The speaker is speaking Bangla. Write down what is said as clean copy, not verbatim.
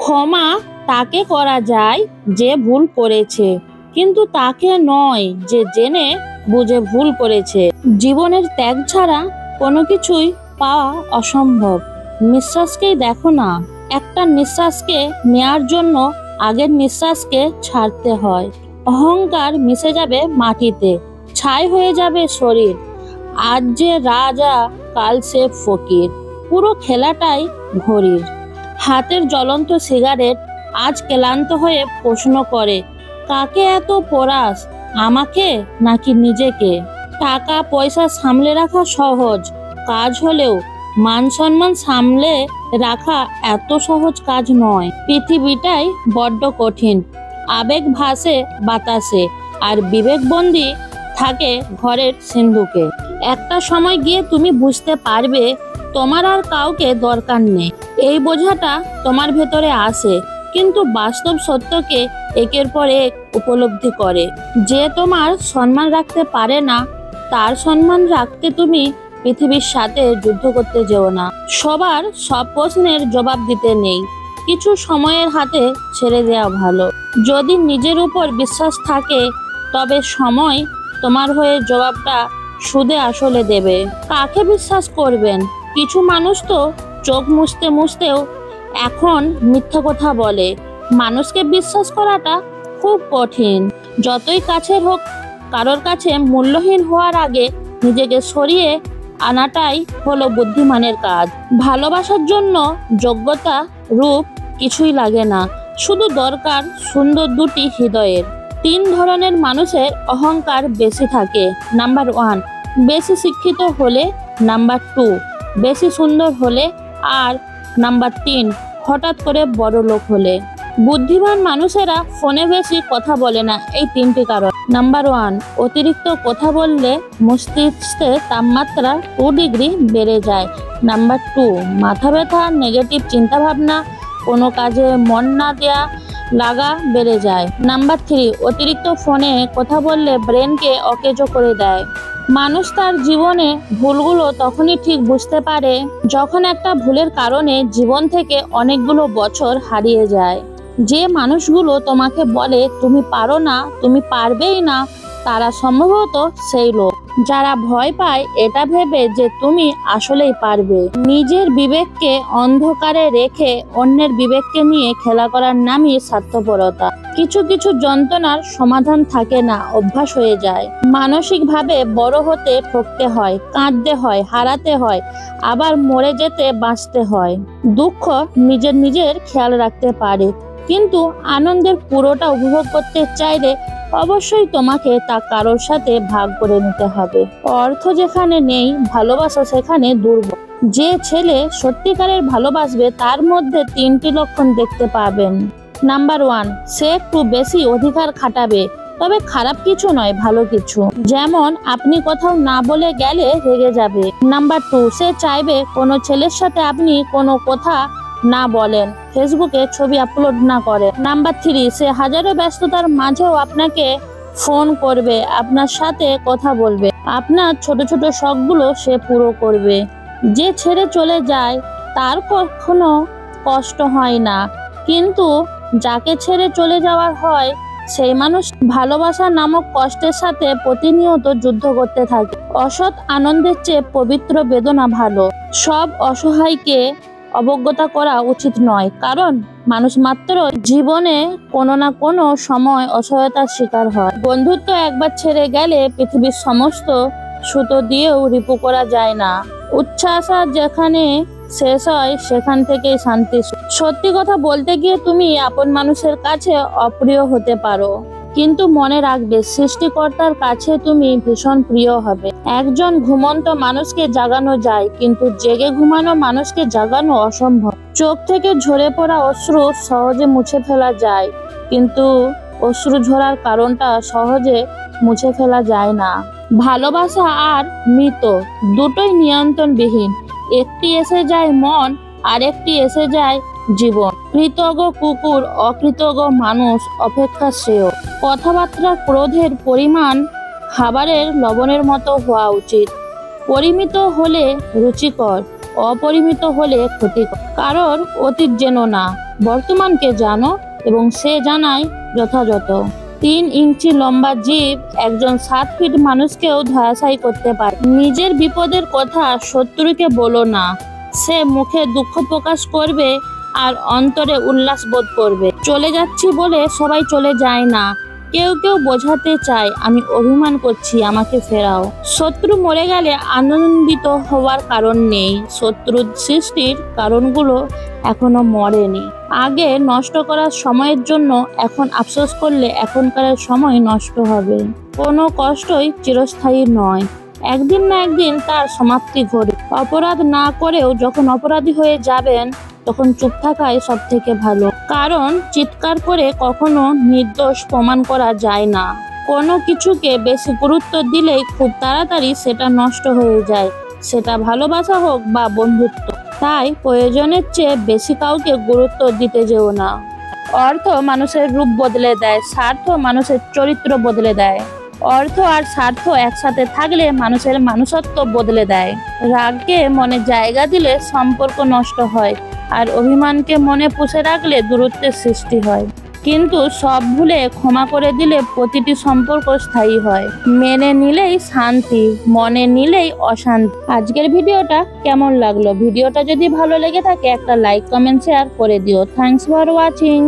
ক্ষমা তাকে করা যায় যে ভুল করেছে, কিন্তু তাকে নয় যে জেনে বুঝে ভুল করেছে। জীবনের ত্যাগ ছাড়া কোনো কিছুই পাওয়া অসম্ভব। নিঃশ্বাসকেই দেখো না, একটা নিঃশ্বাসকে নেয়ার জন্য আগের নিঃশ্বাসকে ছাড়তে হয়। অহংকার মিশে যাবে মাটিতে, ছাই হয়ে যাবে শরীর। আজ যে রাজা কাল সে ফকির, পুরো খেলাটাই ঘড়ির। হাতের জ্বলন্ত সিগারেট আজ ক্লান্ত হয়ে প্রশ্ন করে, কাকে এত পরাস, আমাকে নাকি নিজেকে? টাকা পয়সা সামলে রাখা সহজ কাজ হলেও মান সম্মান সামলে রাখা এত সহজ কাজ নয়। পৃথিবীটাই বড্ড কঠিন। আবেগ ভাসে বাতাসে, আর বিবেকবন্দি থাকে ঘরের সিন্ধুকে। একটা সময় গিয়ে তুমি বুঝতে পারবে তোমার আর কাউকে দরকার নেই। এই বোঝাটা তোমার ভেতরে আসে, কিন্তু বাস্তব সত্যকে একের পর এক উপলব্ধি করে। যে তোমার সম্মান রাখতে পারে না, তার সম্মান রাখতে তুমি পৃথিবীর সাথে যুদ্ধ করতে যেও না। সবার সব প্রশ্নের জবাব দিতে নেই, কিছু সময়ের হাতে ছেড়ে দেওয়া ভালো। যদি নিজের উপর বিশ্বাস থাকে, তবে সময় তোমার হয়ে জবাবটা সুদে আসলে দেবে। কাকে বিশ্বাস করবেন? কিছু মানুষ তো চোখ মুছতে মুছতেও এখন মিথ্যা কথা বলে। মানুষকে বিশ্বাস করাটা খুব কঠিন। যতই কাছের হোক, কারোর কাছে মূল্যহীন হওয়ার আগে নিজেকে সরিয়ে আনাটাই হলো বুদ্ধিমানের কাজ। ভালোবাসার জন্য যোগ্যতা রূপ কিছুই লাগে না, শুধু দরকার সুন্দর দুটি হৃদয়ের। 3 ধরনের মানুষের অহংকার বেশি থাকে। নাম্বার 1, বেশি শিক্ষিত হলে। নাম্বার 2, বেশি সুন্দর হলে। আর নাম্বার 3, হঠাৎ করে বড় লোক হলে। বুদ্ধিমান মানুষেরা ফোনে বেশি কথা বলে না, এই 3টি কারণ। নাম্বার 1, অতিরিক্ত কথা বললে মস্তিষ্কের তাপমাত্রা 2 ডিগ্রি বেড়ে যায়। নাম্বার 2, মাথা ব্যথা, নেগেটিভ চিন্তাভাবনা, কোনো কাজে মন না দেয়া লাগা বেড়ে যায়। নাম্বার 3, অতিরিক্ত ফোনে কথা বললে ব্রেনকে অকেজো করে দেয়। মানুষ তার জীবনে ভুলগুলো তখনই ঠিক বুঝতে পারে যখন একটা ভুলের কারণে জীবন থেকে অনেকগুলো বছর হারিয়ে যায়। যে মানুষগুলো তোমাকে বলে তুমি পারো না, তুমি পারবেই না, তারা সম্ভবত সেই লোক যারা ভয় পায় এটা ভেবে যে তুমি আসলেই পারবে। নিজের বিবেককে অন্ধকারে রেখে অন্যের বিবেককে নিয়ে খেলা করার নামই স্বার্থপরতা। কিছু কিছু যন্ত্রণার সমাধান থাকে না, অভ্যাস হয়ে যায়। মানসিকভাবে বড় হতে ঠকতে হয়, কাঁদতে হয়, হারাতে হয়, আবার মরে যেতে বাঁচতে হয়। দুঃখ নিজের খেয়াল রাখতে পারে, কিন্তু আনন্দের পুরোটা উপভোগ করতে চাইলে অবশ্যই তোমাকে তা কারোর সাথে ভাগ করে নিতে হবে। অর্থ যেখানে নেই, ভালোবাসা সেখানে দুর্বল। যে ছেলে সত্যিকারের ভালোবাসবে তার মধ্যে 3টি লক্ষণ দেখতে পাবেন। নাম্বার 1, সে একটু বেশি অধিকার খাটাবে, তবে খারাপ কিছু নয়, ভালো কিছু। যেমন আপনি কোথাও না বলে গেলে রেগে যাবে। নাম্বার 2, সে চাইবে কোনো ছেলের সাথে আপনি কোনো কথা না বলেন, ফেসবুকে ছবি আপলোড না করে। নাম্বার 3, সে হাজারো ব্যস্ততার মাঝেও আপনাকে ফোন করবে, আপনার সাথে কথা বলবে, আপনার ছোট ছোট শখগুলো সে পুরো করবে। যে ছেড়ে চলে যায় তার কখনো কষ্ট হয় না, কিন্তু যাকে ছেড়ে চলে যাওয়ার হয় সেই মানুষ ভালোবাসা নামক কষ্টের সাথে প্রতিনিয়ত যুদ্ধ করতে থাকে। অসৎ আনন্দের চেয়ে পবিত্র বেদনা ভালো। সব অসহায়কে অবজ্ঞা করা উচিত নয়, কারণ মানুষ মাত্র জীবনে কোনো না কোনো সময় অসহায়তার শিকার হয়। বন্ধুত্ব একবার ছেড়ে গেলে পৃথিবীর সমস্ত সুতো দিয়েও রিপু করা যায় না। উচ্ছ্বাস যেখানে শেষ হয় সেখান থেকেই শান্তি। সত্যি কথা বলতে গিয়ে তুমি আপন মানুষের কাছে অপ্রিয় হতে পারো, কিন্তু মনে রাখবে সৃষ্টিকর্তার কাছে তুমি ভীষণ প্রিয় হবে। একজন ঘুমন্ত মানুষকে জাগানো যায়, কিন্তু জেগে ঘুমানো মানুষকে জাগানো অসম্ভব। চোখ থেকে ঝরে পড়া অশ্রু সহজে মুছে ফেলা যায়, কিন্তু অশ্রু ঝরার কারণটা সহজে মুছে ফেলা যায় না। ভালোবাসা আর মৃত দুটোই নিয়ন্ত্রণবিহীন। একটি এসে যায় মন, আর একটি এসে যায় জীবন। কৃতজ্ঞ কুকুর, অকৃতজ্ঞ মানুষ অপেক্ষা শ্রেয়। কথাবার্তা ক্রোধের পরিমাণ খাবারের লবণের মতো হওয়া উচিত। পরিমিত হলে রুচিকর, অপরিমিত হলে ক্ষতিকর। কারোর অতীত জেনো না, বর্তমানকে জানো এবং সে জানাই যথাযথ। 3 ইঞ্চি লম্বা জীব একজন 7 ফিট মানুষকেও ধরাশায়ী করতে পারে। নিজের বিপদের কথা শত্রুকে বলো না, সে মুখে দুঃখ প্রকাশ করবে আর অন্তরে উল্লাস বোধ করবে। চলে যাচ্ছি বলে সবাই চলে যায় না, কেউ কেউ বোঝাতে চায় আমি অভিমান করছি, আমাকে ফেরাও। শত্রু মরে গেলে আনন্দিত হওয়ার কারণ নেই, শত্রুর সৃষ্টির কারণগুলো এখনো মরেনি। আগে নষ্ট করার সময়ের জন্য এখন আফসোস করলে এখনকার সময় নষ্ট হবে। কোনো কষ্টই চিরস্থায়ী নয়, একদিন না একদিন তার সমাপ্তি ঘটে। অপরাধ না করেও যখন অপরাধী হয়ে যাবেন তখন চুপ থাকাই সব থেকে ভালো, কারণ চিৎকার করে কখনো নির্দোষ প্রমাণ করা যায় না। কোনো কিছুকে বেশি গুরুত্ব দিলেই খুব তাড়াতাড়ি সেটা নষ্ট হয়ে যায়, সেটা ভালোবাসা হোক বা বন্ধুত্ব। তাই প্রয়োজনের চেয়ে বেশি কাউকে গুরুত্ব দিতে যেও না। অর্থ মানুষের রূপ বদলে দেয়, স্বার্থ মানুষের চরিত্র বদলে দেয়। অর্থ আর স্বার্থ একসাথে থাকলে মানুষের মানুষত্ব বদলে দেয়। রাগকে মনে জায়গা দিলে সম্পর্ক নষ্ট হয়, আর অভিমানকে মনে পুষে রাখলে দূরত্বের সৃষ্টি হয়। কিন্তু সব ভুলে ক্ষমা করে দিলে প্রতিটি সম্পর্ক স্থায়ী হয়। মেনে নিলেই শান্তি, মনে নিলেই অশান্তি। আজকের ভিডিওটা কেমন লাগলো? ভিডিওটা যদি ভালো লেগে থাকে একটা লাইক, কমেন্ট, শেয়ার করে দিও। Thanks for watching.